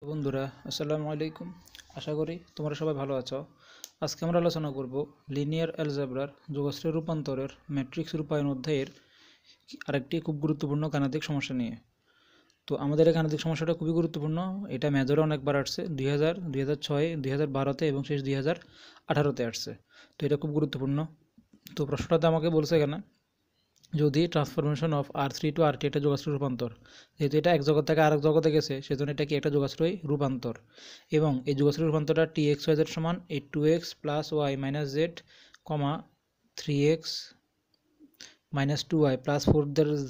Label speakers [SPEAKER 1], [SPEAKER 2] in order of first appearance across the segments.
[SPEAKER 1] বন্ধুরা আসসালামু আলাইকুম। আশা করি তোমরা সবাই ভালো আছো। আজকে আমরা আলোচনা করব লিনিয়ার অ্যালজেব্রার যোগশ্রেণী রূপান্তরের ম্যাট্রিক্স রূপায়ণ অধ্যায়ের আরেকটি খুব গুরুত্বপূর্ণ গাণিতিক সমস্যা নিয়ে। তো আমাদের এই গাণিতিক সমস্যাটা খুবই গুরুত্বপূর্ণ। এটা মেজরে অনেকবার আসছে 2000, 2006, 2012তে এবং শেষ 2018তে আসছে। তো এটা খুব গুরুত্বপূর্ণ। তো প্রশ্নটাতে আমাকে বলছে এখানে, যদি transformation of R3 two R2 একটা যোগাশ্রয় রূপান্তর, যেহেতু এটা এক জগৎ থেকে আরেক জগতে গেছে সেজন্য এটা কি একটা যোগাশ্রয় রূপান্তর, এবং এই যোগাশ্রয় রূপান্তরটা TX/Z সমান 2x plus y minus z comma 3x minus 2y plus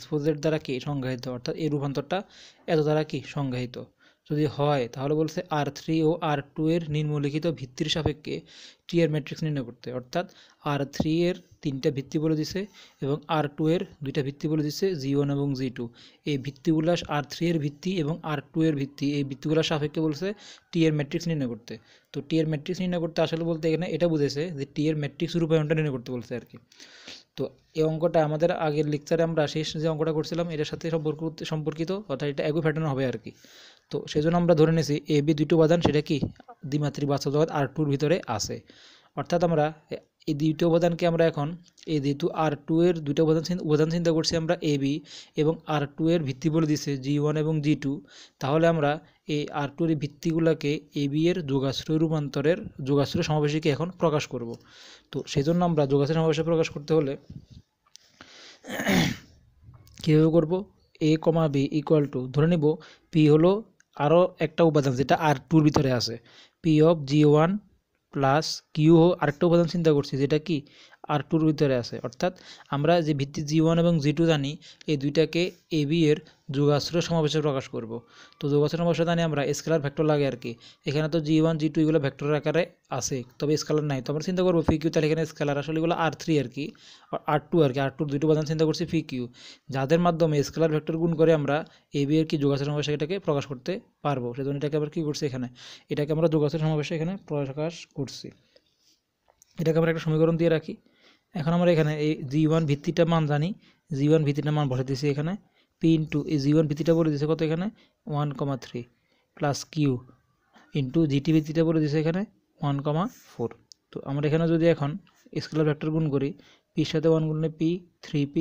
[SPEAKER 1] 4z দ্বারা কি সংজ্ঞায়িত, অর্থাৎ এই রূপান্তরটা এত দ্বারা কি সংজ্ঞায়িত যদি হয়, তাহলে বলছে R3 ও R2 এর নিম্নলিখিত ভিত্তির সাপেক্ষে টি এর ম্যাট্রিক্স নির্ণয় করতে। অর্থাৎ R3 এর 3টা ভিত্তি বলে দিছে এবং R2 এর 2টা ভিত্তি বলে দিছে, G1 এবং G2। এই ভিত্তিগুলো R3 এর ভিত্তি এবং R2 এর ভিত্তি, এই ভিত্তিগুলোর সাপেক্ষে বলছে টি এর ম্যাট্রিক্স নির্ণয় করতে। তো টি এর ম্যাট্রিক্স নির্ণয় করতে আসলে বলতে এখানে এটা বুঝেছে যে টি এর ম্যাট্রিক্স রূপায়ণটা নির্ণয় করতে বলছে আর কি। তো এই অঙ্কটা আমাদের আগের লেকচারে আমরা শেষ যে অঙ্কটা করছিলাম এটার সাথে সম্পর্কিত, অর্থাৎ এটা একই প্যাটার্ন হবে আর কি। তো সেজন্য আমরা ধরে নিয়েছি এ বি দুটো উপাদান সেটা কি দ্বিমাত্রিক বাস্তব জগৎ R2 এর ভিতরে আছে। অর্থাৎ আমরা এই দুটো উপাদানকে আমরা এখন এই যেহেতু R2 এর দুটো উপাদান চিন্তা করছি আমরা এ বি, এবং R2 এর ভিত্তি বলে দিচ্ছে G1 এবং G2, তাহলে আমরা এই R2 এর ভিত্তিগুলোকে এ বি এর যোগাশ্রয় রূপান্তরের যোগাশ্রয় সমাবেশীকে এখন প্রকাশ করব। তো সেই জন্য আমরা যোগাশ্রয় সমাবেশে প্রকাশ করতে হলে কীভাবে করব, এ কমা বি ইকুয়াল টু ধরে নিব পি হলো আরও একটা উপাদান যেটা R2 এর ভিতরে আছে, P of G1 plus Q আরেকটা উপাদান চিন্তা করছি যেটা কি R2 এর ভিতরে আছে। অর্থাৎ আমরা যে ভিত্তি G1 এবং G2 জানি, এই দুইটাকে এ বি এর যোগাশ্রয় সমাবেশে প্রকাশ করব। তো যোগাশ্রয় সমাবেশে জানি আমরা স্কেলার ভেক্টর লাগে আর কি। এখানে তো G1 G2 এগুলো ভেক্টর আকারে আছে, তবে স্কেলার নাই। তো আমরা চিন্তা করবো পি কিউ, তাহলে এখানে স্কেলার আসলে এগুলো R3 আর কি, R2 আর কি। R2 দুটো উপাদান চিন্তা করছি পি কিউ, যাদের মাধ্যমে স্কেলার ভেক্টর গুণ করে আমরা এ বি এর কি যোগাশ্রয় সমাবেশে এটাকে প্রকাশ করতে পারবো। সেজন্য এটাকে আবার কী করছি, এটাকে আমরা যোগাশ্রয় সমাবেশে এখানে প্রকাশ করছি। এটাকে আমরা একটা সমীকরণ দিয়ে রাখি। এখন আমরা এখানে এই G1 ভিত্তিটা মান জানি, G1 ভিত্তিটা মান বসে দিয়েছি এখানে, পি ইন্টু এই G1 ভিত্তিটা বলে দিয়েছে কত এখানে 1,3 প্লাস কিউ ইন্টু জিটি ভিত্তিটা বলে দিয়েছে এখানে 1,4। তো আমরা এখানে যদি এখন স্কেলার ভেক্টর গুণ করি, পির সাথে 1 গুণলে পি 3p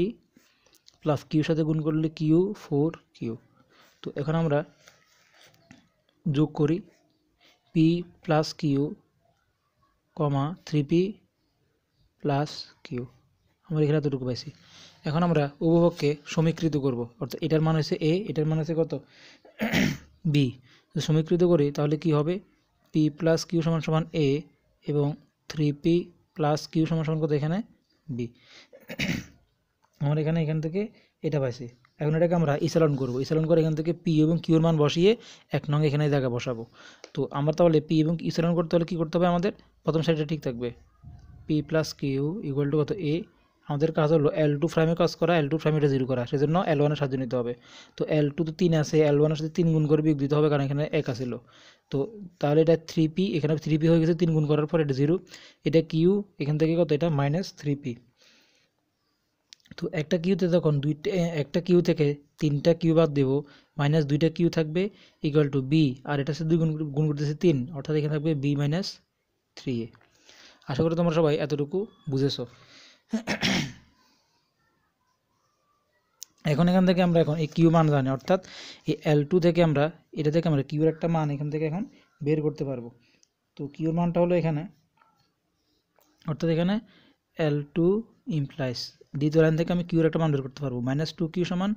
[SPEAKER 1] প্লাস কিউর সাথে গুণ করলে কিউ 4q। তো এখন আমরা যোগ করি P plus Q comma 3p plus Q, আমরা এখানে এতটুকু পাইছি। এখন আমরা উভয়পক্ষে সমীকৃত করব, অর্থাৎ এটার মান হচ্ছে এ, এটার মান হচ্ছে কত বি। যদি সমীকৃত করি তাহলে কি হবে, পি প্লাস কিউ সমান সমান এ এবং 3p প্লাস কিউ সমান সমান কত এখানে বি। আমরা এখান থেকে এটা পাইছি। এখন এটাকে আমরা ইসালন করব, ইসালন করে এখান থেকে পি এবং কিউর মান বসিয়ে 1 নং এখানে জায়গা বসাবো। তো আমরা তাহলে পি এবং ইসালন করতে হলে কী করতে হবে, আমাদের প্রথম সাইডটা ঠিক থাকবে, P plus Q equal to কত এ। আমাদের কাজ হলো L2 প্রাইমে কাজ করা, L2 প্রাইমে এটা 0 করা, সেজন্য L1 এর সাহায্য নিতে হবে। তো L2 তো 3 আছে, L1 এর সাথে 3 গুণ করে বিয়োগ দিতে হবে, কারণ এখানে 1 আছিল। তো তাহলে এটা 3p, এখানে 3p হয়ে গেছে, 3 গুণ করার পর এটা 0, এটা কিউ, এখান থেকে কত এটা মাইনাস 3p। তো একটা কিউতে তখন একটা কিউ থেকে 3টা কিউ বাদ দেবো, মাইনাস 2টা কিউ থাকবে ইকুয়াল টু বি, আর এটা সাথে 2 গুণ করতেছে 3, অর্থাৎ এখানে থাকবে বি মাইনাস 3a। আশা করি তোমরা সবাই এতটুকু বুঝেছো। এখন এখান থেকে আমরা এখন এই কিউ মান জানি, অর্থাৎ এই L2 থেকে আমরা এটা থেকে আমরা কিউর একটা মান এখান থেকে এখন বের করতে পারবো। তো কিউর মানটা হলো এখানে, অর্থাৎ এখানে L2 ইমপ্লাইস দ্বিতীয় লাইন থেকে আমি কিউর একটা মান বের করতে পারবো, -2q সমান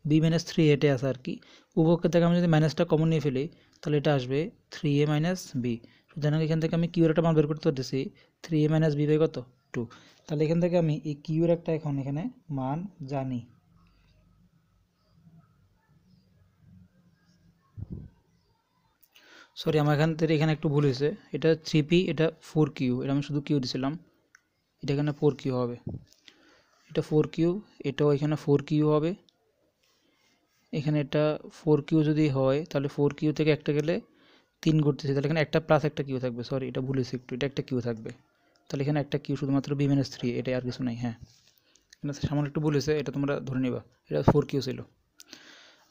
[SPEAKER 1] বি মাইনাস 3 এটে আছে আর কি। উভয়কে থেকে আমি যদি মাইনাসটা কমন নিয়ে ফেলি তাহলে এটা আসবে 3a মাইনাস বি। সুতরাং এখান থেকে আমি কিউর একটা মান বের করতে পারতেছি 3a মাইনাস বি বাই কত 2। তাহলে এখান থেকে আমি এই কিউর একটা এখন এখানে মান জানি। সরি, আমার এখান থেকে এখানে একটু ভুল হয়েছে, এটা 3p, এটা 4q, এটা আমি শুধু কিউ দিছিলাম, এটা এখানে 4q হবে, এটা 4q, এটাও এখানে 4q হবে, এখানে এটা 4q যদি হয় তাহলে 4q থেকে একটা গেলে 3 করতেছি, তাহলে এখানে একটা প্লাস একটা কিউ থাকবে, সরি এটা ভুল হয়েছে একটু, এটা একটা কিউ থাকবে, তাহলে এখানে একটা কিউ শুধুমাত্র বি মাইনাস 3, এটা আর কিছু নাই। হ্যাঁ, এখানে সামান্য একটু ভুল হয়েছে, এটা তোমরা ধরে নিবা, এটা 4q ছিল।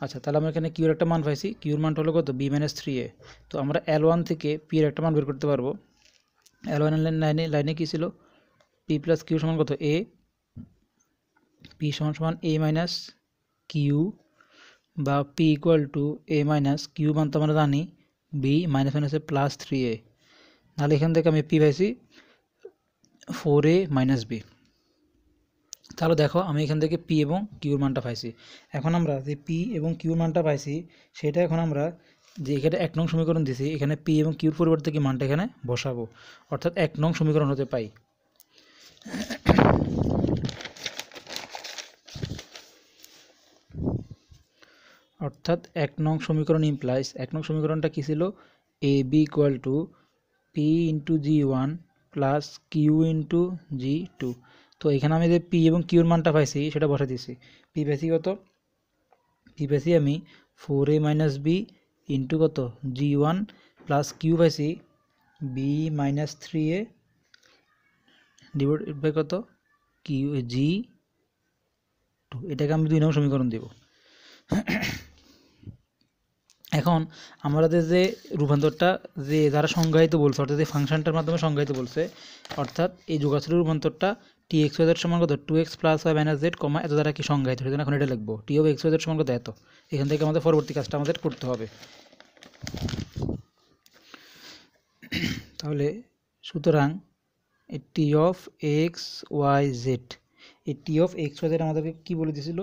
[SPEAKER 1] আচ্ছা, তাহলে আমরা এখানে কিউর একটা মান পাইছি, কিউর মানটা হলো কত বি মাইনাস থ্রি এ। তো আমরা L1 থেকে পি এর একটা মান বের করতে পারবো। L1 লাইনে কী ছিল, পি প্লাস কিউ সমান কত এ, পি সমান সমান এ মাইনাস কিউ, বা P equal to A minus Q মান তো আমরা জানি বি মাইনাস মাইনাসে প্লাস থ্রি এ। তাহলে এখান থেকে আমি পি পাইছি ফোর এ মাইনাস বি। তাহলে দেখো আমি এখান থেকে পি এবং কিউর মানটা পাইছি। এখন আমরা যে পি এবং কিউর মানটা পাইছি সেটা এখন আমরা যে এখানে 1 নং সমীকরণ দিছি, এখানে পি এবং কিউর পরিবর্তে কি মানটা এখানে বসাবো, অর্থাৎ 1 নং সমীকরণ হতে পাই। অর্থাৎ 1 নং সমীকরণ ইমপ্লাইজ, 1 নং সমীকরণটা কী ছিল, A B equal to P into G one plus Q into G two. তো এখানে আমি যে পি এবং কিউর মানটা পাইছি সেটা বসা দিছি। পি পাইছি কত, পি পাইছি আমি four A minus B into কত জি ওয়ান প্লাস কিউ পাইছি B minus three A divide by কত কিউ জি টু। এটাকে আমি 2 নং সমীকরণ দেব। এখন আমাদের যে রূপান্তরটা যে যারা সংজ্ঞায়িত বলছে, অর্থাৎ এই ফাংশনটার মাধ্যমে সংজ্ঞায়িত বলছে, অর্থাৎ এই যোগাশ্রের রূপান্তরটা টি এক্স ওয়াই জেড সমান কত two x plus y minus z comma এত দ্বারা কি সংজ্ঞায়িত, সেজন্য এখন এটা লিখবো T of x y z সমান কত এত। এখান থেকে আমাদের পরবর্তী কাজটা আমাদের করতে হবে। তাহলে সুতরাং T of x y z, এই T of x y z আমাদেরকে কী বলে দিয়েছিল,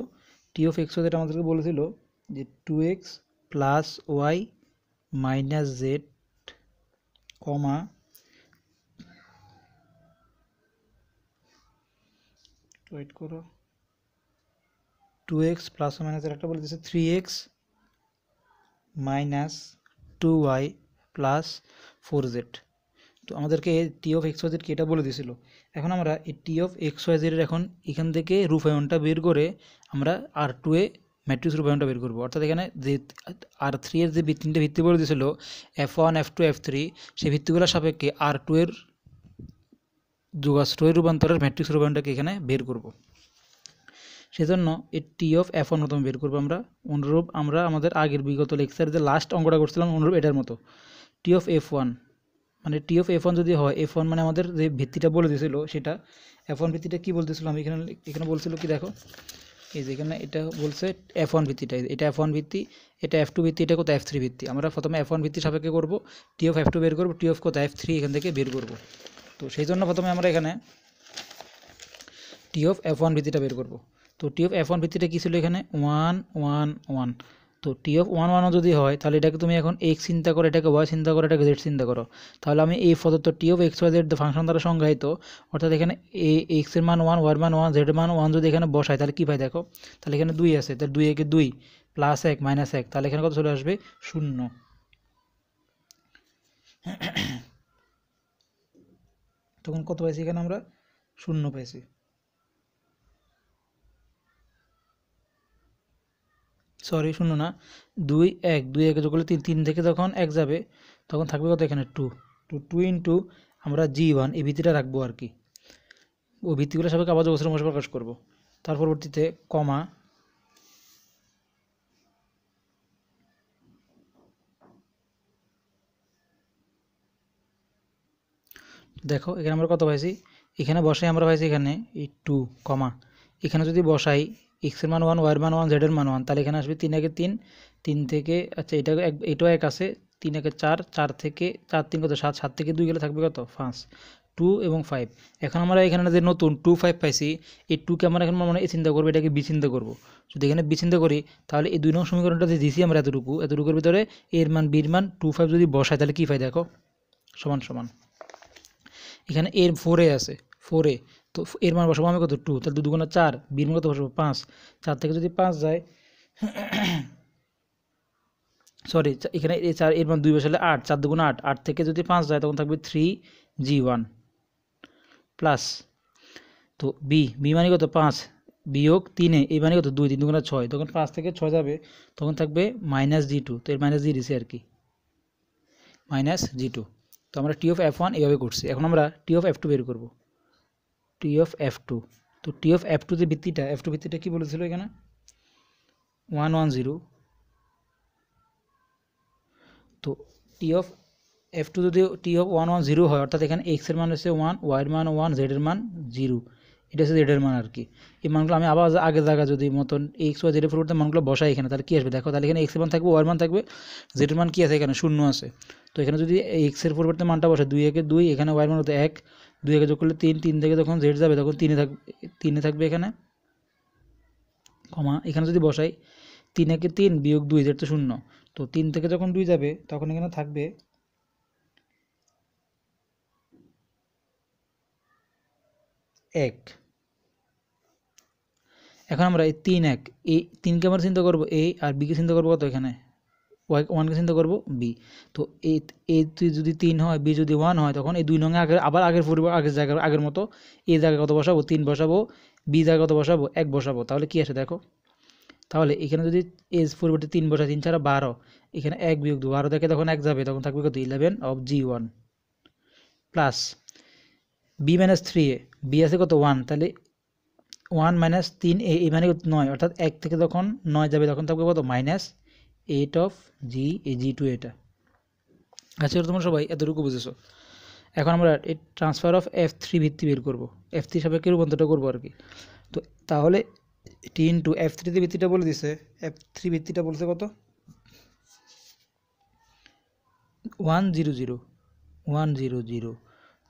[SPEAKER 1] T of x y z আমাদেরকে বলেছিল যে two x plus y minus z comma wait করো টু এক্স প্লাস মাইনাস একটা বলে দিয়েছে three x minus two y plus four z. তো আমাদেরকে T of x y z এটা বলে দিয়েছিল। এখন আমরা এই টি অফ এক্স ওয়াই জেডের এখন এখান থেকে রূপায়ণটা বের করে আমরা আর টু এ ম্যাট্রিক্স রূপায়ণটা বের করবো। অর্থাৎ এখানে যে আর থ্রি এর যে তিনটে ভিত্তি বলে দিয়েছিল F one F two F three, সেই ভিত্তিগুলোর সাপেক্ষে আর টু এর যোগাশ্রয় রূপান্তরের ম্যাট্রিক্স রূপায়ণটাকে এখানে বের করব। সেজন্য এই টি অফ এফ ওয়ান প্রথমে বের করবো আমরা, অনুরূপ আমরা আমাদের আগের বিগত লেকচারে যে লাস্ট অঙ্কটা করছিলাম অনুরূপ এটার মতো। টি অফ এফ ওয়ান মানে টি অফ এফ ওয়ান যদি হয়, এফ ওয়ান মানে আমাদের যে ভিত্তিটা বলে দিয়েছিল সেটা, এফ ওয়ান ভিত্তিটা কী বলতেছিল আমি এখানে বলছিল কি দেখো, এই যে এখানে এটা বলছে এফ ওয়ান ভিত্তিটা, এটা এফ ওয়ান ভিত্তি, এটা এফ টু ভিত্তি, এটা কোথাও এফ থ্রি ভিত্তি। আমরা প্রথমে এফ ওয়ান ভিত্তি সাপেক্ষে করবো, টি অফ এফ টু বের করবো, টি অফ কোথাও এফ থ্রি এখান থেকে বের করবো। তো সেই জন্য প্রথমে আমরা এখানে টি অফ এফ ওয়ান ভিত্তিটা বের করবো। তো টি অফ এফ ওয়ান ভিত্তিটা কী ছিল এখানে ওয়ান ওয়ান ওয়ান। তো টি অফ ওয়ান ওয়ানও যদি হয় তাহলে এটাকে তুমি এখন এক্স চিন্তা করো, এটাকে ওয়াই চিন্তা করো, এটাকে জেড চিন্তা করো। তাহলে আমি এই প্রদত্ত T of x y z function দ্বারা সংজ্ঞায়িত, অর্থাৎ এখানে এ এক্সের মান ওয়ান, ওয়ার মান ওয়ান, জেডের মান ওয়ান যদি এখানে বসায় তাহলে কী পাই দেখো, তাহলে এখানে দুই আছে, তাহলে দুই একে দুই প্লাস এক মাইনাস এক, তাহলে এখানে কত চলে আসবে শূন্য। তখন কত পাইছি এখানে আমরা শূন্য পাইছি। সরি শূন্য না, দুই এক, দুই একে যোগ করলে তিন, তিন থেকে যখন এক যাবে তখন থাকবে কত এখানে টু, টু টু ইন্টু আমরা জি ওয়ান এই ভিত্তিটা রাখবো আর কি, ওই ভিত্তিগুলো সবাইকে আবার যোগসূত্র মধ্যে প্রকাশ করবো। তার পরবর্তীতে কমা দেখো এখানে আমরা কত পাইছি, এখানে বসাই আমরা পাইছি এখানে এই টু কমা, এখানে যদি বসাই এক্সের মান ওয়ান, ওয়ার মান ওয়ান, জেডের মান ওয়ান, তাহলে এখানে আসবে তিন একে তিন, তিন থেকে আচ্ছা এটা এটাও এক আছে, তিন একে চার, চার থেকে চার তিন কত সাত, সাত থেকে দুই গেলে থাকবে কত পাঁচ, টু এবং ফাইভ। এখন আমরা এখানে যে নতুন টু ফাইভ পাইছি, এই টুকে আমরা এখন মনে হয় চিন্তা করবো, এটাকে বি চিন্তা করবো। যদি এখানে বি চিন্তা করি তাহলে এই দুই নং সমীকরণটা যে দিছি আমরা এতটুকুর ভিতরে এর মান বির মান টু ফাইভ যদি বসাই তাহলে কী পাই দেখো, সমান সমান এখানে এর ফোরে আছে, ফোরে তো এর মান বসাবো আমি কত টু, তাহলে দু দুগুণা চার, বির মান কত বসাবো পাঁচ, চার থেকে যদি পাঁচ যায় সরি এখানে এই চার এর মান দুই বসালে আট, চার দুগুণা আট, আট থেকে যদি পাঁচ যায় তখন থাকবে থ্রি জি ওয়ান প্লাস, তো বি বি মানে কত পাঁচ বিয়োগ তিনে এই মানে কত দুই, তিন দুগুণা ছয়, তখন পাঁচ থেকে ছয় যাবে তখন থাকবে মাইনাস জি টু, তো এর মাইনাস জি দিছে আর কি মাইনাস জি টু। তো আমরা টি অফ এফ ওয়ান এভাবে করছি। এখন আমরা টি অফ এফ টু বের করবো, টি অফ এফ টু। তো টি অফ এফ টু যে ভিত্তিটা, এফ টু ভিত্তিটা কী বলেছিল এখানে ওয়ান ওয়ান জিরো, তো টি অফ F2 যদি টি অফ 1 1 0 হয়, অর্থাৎ এখানে এক্সের মান হচ্ছে 1, ওয়াইয়ের মান 1, জেডের মান 0, এটা হচ্ছে জেডের মান আর কি। এই মানগুলো আমি আবার আগের জায়গা যদি মতন এক্স ওয়াই জেডের পরিবর্তে মানগুলো বসাই এখানে, তাহলে কী আসবে দেখো, তাহলে এখানে এক্সের মান থাকবে, ওয়াইয়ের মান থাকবে, জেডের মান কী আছে এখানে 0 আছে। তো এখানে যদি এক্সের পরিবর্তে মানটা বসে 2 একে 2, এখানে ওয়াইয়ের মান হতো 1, 2 একে যোগ করলে 3, 3 থেকে যখন জেড যাবে তখন 3 থাকবে এখানে, কমা এখানে যদি বসাই 3 একে 3 বিয়োগ 2, জেড তো 0, তো 3 থেকে যখন 2 যাবে তখন এখানে থাকবে 1। এখন আমরা এই 3 1 এই 3কে আমরা চিন্তা করবো এ, আর বিকে চিন্তা করবো কত এখানে 1কে চিন্তা করবো বি। তো এ যদি 3 হয়, বি যদি 1 হয়, তখন এই 2 নঙে আবার আগের জায়গায় আগের মতো এ জায়গায় কত বসাবো 3 বসাবো, বি জায়গায় কত বসাবো 1 বসাবো। তাহলে কি আসে দেখো, তাহলে এখানে যদি এজ পরিবর্তে 3 বসাই, 3 4 12, এখানে 1 বিয়োগ 2, 12 থেকে তখন 1 যাবে, তখন থাকবে কত 11 of G1 plus B minus 3 A, B আছে কত 1, তাহলে 1 মাইনাস 3 এই মানে 9, অর্থাৎ 1 থেকে যখন 9 যাবে তখন থাকবে কত মাইনাস 8 অফ জি, এই G2 এটা। আচ্ছা তোমরা সবাই এতটুকু বুঝেছো। এখন আমরা এই ট্রান্সফার অফ F3 ভিত্তি বের করবো, F3 সাপেক্ষে রূপান্তরটা করবো আর কি। তো তাহলে টি ইন্টু F3 তে ভিত্তিটা বলে দিছে, F3 ভিত্তিটা বলছে কত 100,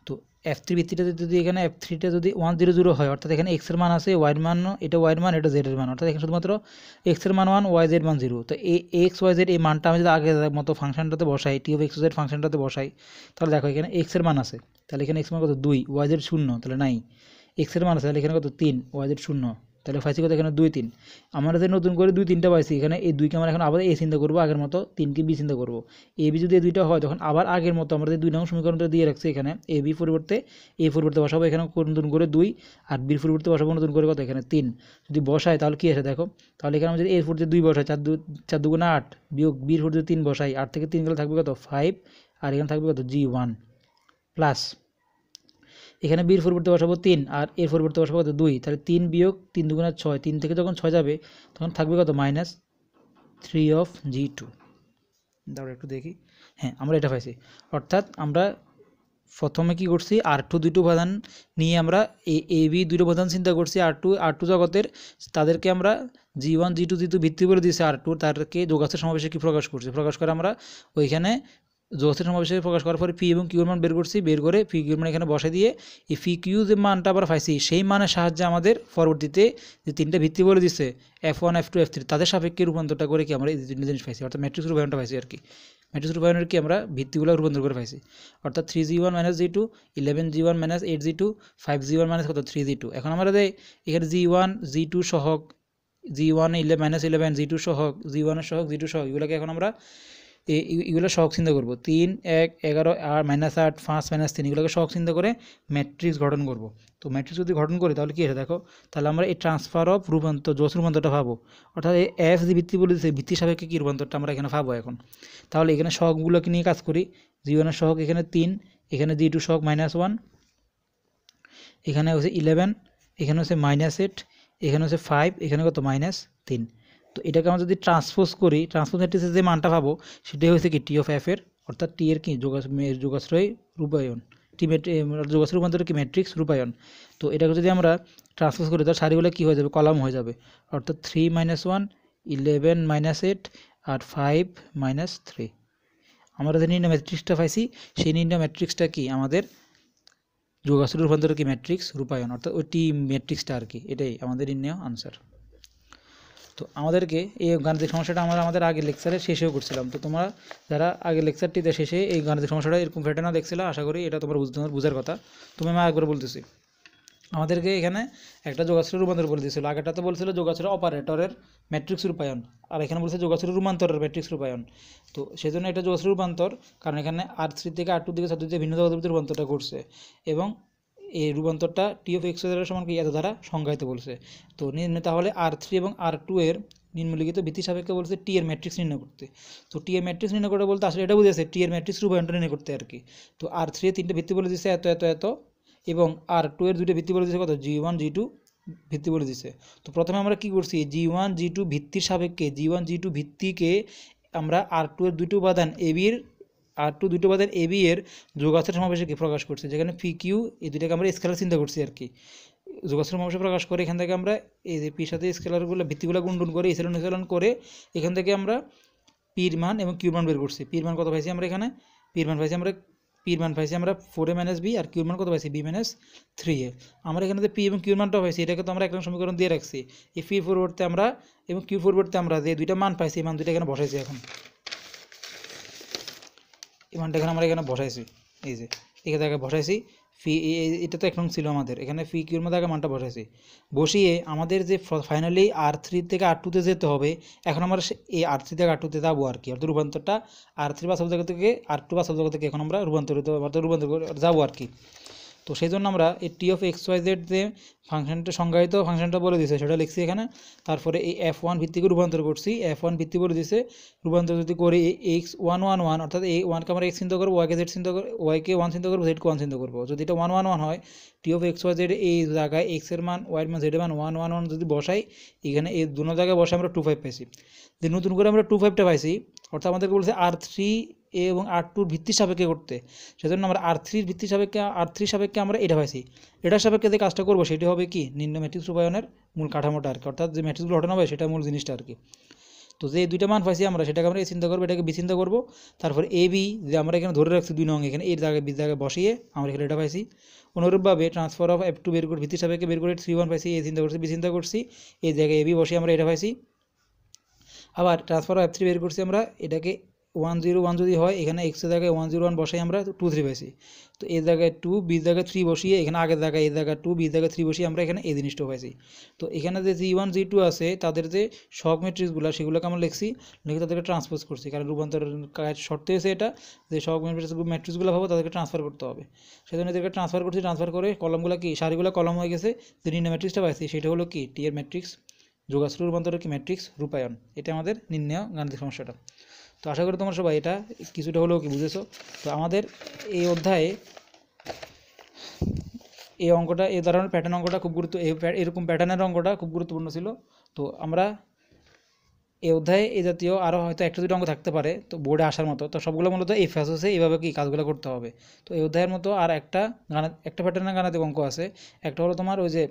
[SPEAKER 1] তো F3 ভিত্তিটা যদি এখানে F3টা যদি 100 হয়, অর্থাৎ এখানে এক্সের মান আছে, ওয়াইয়ের মান, এটা ওয়াইয়ের মান, এটা জেডের মান, অর্থাৎ এখানে শুধুমাত্র এক্সের মান 1, ওয়াই জেড মান 0। তো এই এক্স ওয়াই জেড এই মানটা আমি যদি আগের মতো ফাংশনটাতে বসাই, টি অফ এক্স ওয়াই জেড ফাংশনটাতে বসাই, তাহলে দেখো এখানে এক্সের মান আছে, তাহলে এখানে এক্স মান কত 2, ওয়াই জেড 0, তাহলে নাই। এক্সের মান আছে, তাহলে এখানে কত 3, ওয়াই জেড 0, তাহলে পাইছি কত এখানে 2 3। আমরা যে নতুন করে 2 3টা পাইছি, এখানে এই 2কে আমরা এখন আবার এ চিন্তা করবো আগের মতো, 3কে বি চিন্তা করবো। এ বি যদি এই 2টা হয়, তখন আবার আগের মতো আমরা যে 2 নং সমীকরণটা দিয়ে রাখছি এখানে, এ বি পরিবর্তে এ পরিবর্তে বসাবো এখানে নতুন করে 2, আর বির পরিবর্তে বসাবো নতুন করে কত এখানে 3। যদি বসাই তাহলে কি আসে দেখো, তাহলে এখানে আমরা যদি এর পরিবর্তে 2 বসাই, 4 2 8 বিয়োগ বির পরিবর্তে 3 বসাই, 8 থেকে 3 গেলে থাকবে কত 5, আর এখানে থাকবে কত G1 প্লাস এখানে বির পরিবর্তে বসাবো 3, আর এর পরিবর্তে বসাবো কত 2, তাহলে 3 বিয়োগ 3 2 6, 3 থেকে যখন 6 যাবে তখন থাকবে কত মাইনাস 3 অফ G2। দাঁড়া একটু দেখি, হ্যাঁ আমরা এটা পাইছি। অর্থাৎ আমরা প্রথমে কি করছি, R2 দুটো উপাদান নিয়ে আমরা এ বি দুটো উপাদান চিন্তা করছি, R2 জগতের, তাদেরকে আমরা G1 G2 যেহেতু ভিত্তি করে দিয়েছে R2, তাদেরকে যোগাশ্রের সমাবেশে কি প্রকাশ করছি, প্রকাশ করে আমরা ওইখানে যোগাশ্রের সমাবেশে প্রকাশ করার পরে পি এবং কিউর মান বের করছি, বের করে পি কিউর মান এখানে বসে দিয়ে এই পি কিউ যে মানটা আমরা পাইছি সেই মানের সাহায্যে আমাদের পরবর্তীতে যে 3টা ভিত্তি বলে দিচ্ছে F1 F2 F3, তাদের সাপেক্ষে রূপান্তরটা করে কি আমরা এই 3টা জিনিস পাইছি, অর্থাৎ ম্যাট্রিক্স রূপায়ণটা পাইছি আর কি। ম্যাট্রিক্স রূপায়ণের কি আমরা ভিত্তিগুলো রূপান্তর করে পাইছি, অর্থাৎ 3G1 - G2, 11G1 - 8G2, 5G1 - কত 3G2। এখন আমরা এখানে G1 G2 সহগ, G1 - 11 G2 সহগ, G1 এর সহগ G2 সহগ, এগুলোকে এখন আমরা এগুলো সহগ চিন্তা করবো, 3 1 11 আর -8 5 -3, এগুলোকে সহগ চিন্তা করে ম্যাট্রিক্স গঠন করব। তো ম্যাট্রিক্স যদি গঠন করি তাহলে কী আছে দেখো, তাহলে আমরা এই ট্রান্সফার অফ রূপান্তর জোস রূপান্তরটা পাবো, অর্থাৎ এই এফ যে ভিত্তি বলে দিচ্ছে ভিত্তি সাপেক্ষে কী রূপান্তরটা আমরা এখানে পাবো এখন। তাহলে এখানে সহগগুলোকে নিয়ে কাজ করি, G1 এর সহগ এখানে 3, এখানে G2 সহগ -1, এখানে হচ্ছে 11, এখানে হচ্ছে -8, এখানে হচ্ছে 5, এখানে কত -3। তো এটাকে আমরা যদি ট্রান্সপোজ করি, ট্রান্সপোজ ম্যাট্রিক্সের যে মানটা পাবো সেটাই হচ্ছে কি টি অফ এফ এর, অর্থাৎ টি এর কি যোগাশ্রয় রূপায়ণ, টি যোগাশ্রয় রূপান্তর কি ম্যাট্রিক্স রূপায়ণ। তো এটাকে যদি আমরা ট্রান্সপোজ করি তাহলে সারিগুলো কী হয়ে যাবে, কলাম হয়ে যাবে, অর্থাৎ 3 -1 11 -8 আর 5 -3। আমরা যে নির্ণয় ম্যাট্রিক্সটা পাইছি সেই নির্ণয় ম্যাট্রিক্সটা কি আমাদের যোগাশ্রয় রূপান্তর কি ম্যাট্রিক্স রূপায়ণ, অর্থাৎ ওই টি ম্যাট্রিক্সটা আর কি, এটাই আমাদের নির্ণয় আনসার। তো আমাদেরকে এই গাণিতিক সমস্যাটা আমরা আমাদের আগের লেকচারে শেষেও করছিলাম। তো তোমরা যারা আগের লেকচারটিতে শেষে এই গাণিতিক সমস্যাটা এরকম প্যাটার্নে দেখছিলা, আশা করি এটা তোমার বোঝার কথা। তুমি আমি একবার বলতেছি, আমাদেরকে এখানে একটা যোগাশ্রয় রূপান্তর বলে দিয়েছিল, আগেরটাতে বলছিল যোগাশ্রয় অপারেটরের ম্যাট্রিক্স রূপায়ণ, আর এখানে বলছে যোগাশ্রয় রূপান্তরের ম্যাট্রিক্স রূপায়ণ। তো সেই জন্য এটা যোগাশ্রয় রূপান্তর, কারণ এখানে R3 থেকে R2 দিকে ছাত্রীতে ভিন্ন জগতের রূপান্তরটা করছে, এবং এই রূপান্তরটা টি অফ এক্স এর সমান কি এত দ্বারা সংজ্ঞায়িত বলছে। তো তাহলে R3 এবং R2 এর নিম্নলিখিত ভিত্তি সাপেক্ষে বলছে টি এর ম্যাট্রিক্স নির্ণয় করতে। তো টি এর ম্যাট্রিক্স নির্ণয় করতে বলতে আসলে এটা বুঝেছে টি এর ম্যাট্রিক্স রূপায়ণটা নির্ণয় করতে আর কি। তো R3 এর 3টে ভিত্তি বলে দিচ্ছে এত এত এত, এবং R2 এর 2টে ভিত্তি বলে দিচ্ছে কত G1 G2 ভিত্তি বলে দিচ্ছে। তো প্রথমে আমরা কি করছি, G1 G2 ভিত্তির সাপেক্ষে G1 G2 ভিত্তিকে আমরা R2 এর দুটো উপাদান AB এর যোগাশ্রের সমাবেশকে প্রকাশ করছি, যেখানে PQ এই দুটাকে আমরা স্কেলার চিন্তা করছি আর কি। যোগাশ্রের সমাবেশে প্রকাশ করে এখান থেকে আমরা এই যে পির সাথে স্কেলারগুলো ভিত্তিগুলো গুণন করে এসেলন করে এখান থেকে আমরা পির মান এবং কিউর মান বের করছি। পির মান কত পাইছি আমরা এখানে? পির মান পাইছি আমরা 4a - b, আর কিউর মান কত পাইছি? b - 3a। আমরা এখানে যে পি এবং কিউর মানটা পাইছি এটাকে তো আমরা একটা সমীকরণ দিয়ে রাখছি। এই পি পরিবর্তে আমরা এবং কিউ পরিবর্তে আমরা যে দুইটা মান পাইছি এই মান দুইটা এখানে বসাইছি। এখন এই মানটা আমরা এখানে বসাইছি, এই যে এখানে জায়গায় বসাইছি। ফি এটা তো এখন ছিল আমাদের, এখানে ফি কিউর মধ্যে আগে মানটা বসাইছি। বসিয়ে আমাদের যে ফাইনালি R3 থেকে R2-তে যেতে হবে, এখন আমরা এই R3 থেকে R2-তে যাবো আর কি। অর্থাৎ রূপান্তরটা R3 বাস্তব জগৎ থেকে R2 বাস্তব জগৎ থেকে এখন আমরা রূপান্তর যাবো আর কি। তো সেই জন্য আমরা এই t(x,y,z) যে ফাংশনটা সংজ্ঞায়িত ফাংশনটা বলে দিয়েছে সেটা লিখছি এখানে। তারপরে এই f1 ভিত্তিকে রূপান্তর করছি, f1 ভিত্তি বলে দিয়েছে। রূপান্তর যদি করি x1 1 1, অর্থাৎ এই 1কে আমরা x চিন্তা করবো, y কে z চিন্তা করবো, y কে 1 চিন্তা করবো, z কে 1 চিন্তা করবো। যদি এটা 1 1 1 হয়, t(x,y,z) এই জায়গায় x এর মান, y এর মান, z এর মান 1 1 1 যদি বসাই, এখানে এই দুটো জায়গায় বসে আমরা 2 5 পাইছি। যে নতুন করে আমরা 2 5টা পাইছি, অর্থাৎ আমাদেরকে বলছে R3 এবং R2 ভিত্তির সাপেক্ষে করতে। সেজন্য আমরা R3 ভিত্তির সাপেক্ষে আমরা এটা পাইছি। এটার সাপেক্ষে যে কাজটা করবো সেটি হবে কি? নির্ণয় ম্যাট্রিক্স রূপায়ণের মূল কাঠামোটা আর কি, অর্থাৎ যে ম্যাট্রিক্সগুলো ঘটানো হবে সেটা মূল জিনিসটা আর কি। তো যে দুইটা মান পাইছি আমরা সেটাকে আমরা এ চিন্তা করবো, এটাকে বি চিন্তা করবো। তারপর এ বি যে আমরা এখানে ধরে রাখছি 2 নং, এখানে এর জায়গায় বির জায়গায় বসিয়ে আমরা এখানে এটা পাইছি। অনুরূপভাবে ট্রান্সফার অফ F2 বের করে ভিত্তির সাপেক্ষে বের করে 3 1 পাইছি, এ চিন্তা করছি, বি চিন্তা করছি, এই জায়গায় এ বি বসিয়ে আমরা এটা পাইছি। আবার ট্রান্সফার অফ F3 বের করছি আমরা, এটাকে 1 0 1 যদি হয়, এখানে x এর জায়গায় 1 0 1 বসাই আমরা 2 3 পাইছি। তো এর জায়গায় 2, বির জায়গায় 3 বসিয়ে এখানে আগের জায়গায় এর জায়গায় 2, বির জায়গায় 3 বসিয়ে আমরা এখানে এই জিনিসটা পাইছি। তো এখানে যে g1 g2 আছে তাদের যে সহগ ম্যাট্রিক্সগুলো সেগুলোকে আমরা লিখে তাদেরকে ট্রান্সপোজ করছি, কারণ রূপান্তরের কাজ শর্ত হয়েছে এটা যে সহগ ম্যাট্রিক্সগুলো পাবো তাদেরকে ট্রান্সফার করতে হবে। সেজন্য এদেরকে ট্রান্সফার করছি, ট্রান্সফার করে কলমগুলো কি সারিগুলো কলম হয়ে গেছে। যে নির্ণয় ম্যাট্রিক্সটা পাইছি সেটা হলো কি টি এর ম্যাট্রিক্স যোগাশ্র রূপান্তরের কি ম্যাট্রিক্স রূপায়ণ। এটা আমাদের নির্ণয় গাণিতিক সমস্যাটা। তো আশা করি তোমরা সবাই এটা কিছুটা হলেও কি বুঝেছো। তো আমাদের এই অধ্যায়ে এই অঙ্কটা, এই ধরনের প্যাটার্ন অঙ্কটা খুব এরকম প্যাটার্নের অঙ্কটা খুব গুরুত্বপূর্ণ ছিল। তো আমরা এই অধ্যায়ে এই জাতীয় আরও হয়তো একটা দুটো অঙ্ক থাকতে পারে তো বোর্ডে আসার মতো, তো সবগুলো মূলত এই ফ্যাসেসে এইভাবে কি কাজগুলো করতে হবে। তো এই অধ্যায়ের মতো আর একটা প্যাটার্নের গাণিতিক অঙ্ক আছে। একটা হলো তোমার ওই যে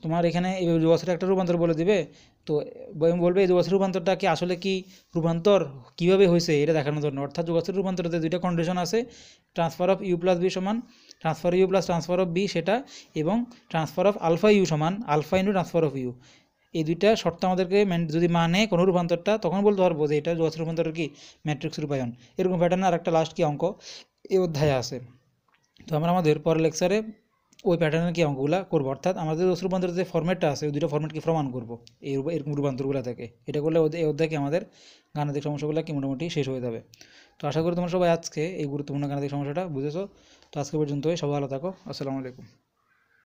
[SPEAKER 1] তোমার এখানে এই যোগাশ্রের একটা রূপান্তর বলে দিবে। তো বলবে এই যোগাশ্রের রূপান্তরটা কি আসলে কি রূপান্তর কীভাবে হয়েছে এটা দেখানোর জন্য। অর্থাৎ যোগাশ্রের রূপান্তরতে দুইটা কন্ডিশন আছে, transfer of u plus v সমান transfer u plus transfer of v সেটা, এবং ট্রান্সফার অফ আলফা ইউ সমান alpha into transfer of u. এই দুইটা শর্ত আমাদেরকে যদি মানে কোনো রূপান্তরটা, তখন বলতে পারবো যে এটা যোগাশ্রের রূপান্তরের কি ম্যাট্রিক্স রূপায়ণ। এরকম প্যাটার্নের আর একটা লাস্ট কি অঙ্ক এই অধ্যায়ে আছে। তো আমরা আমাদের পরের লেকচারে ওই প্যাটার্নের কি অঙ্কগুলো করবো, অর্থাৎ আমাদের যোগাশ্র রূপান্তরের যে ফর্মেটটা আছে ওই দুটো ফর্মেটকে প্রমাণ করবো এরকম রূপান্তরগুলো থেকে। এটা করলে এই অধ্যায়ে কি আমাদের গাণিতিক সমস্যাগুলো কি মোটামুটি শেষ হয়ে যাবে। তো আশা করি তোমরা সবাই আজকে এই গুরুত্বপূর্ণ গাণিতিক সমস্যাটা বুঝেছো। তো আজকে পর্যন্তই, সবাই ভালো থাকো, আসসালামু আলাইকুম।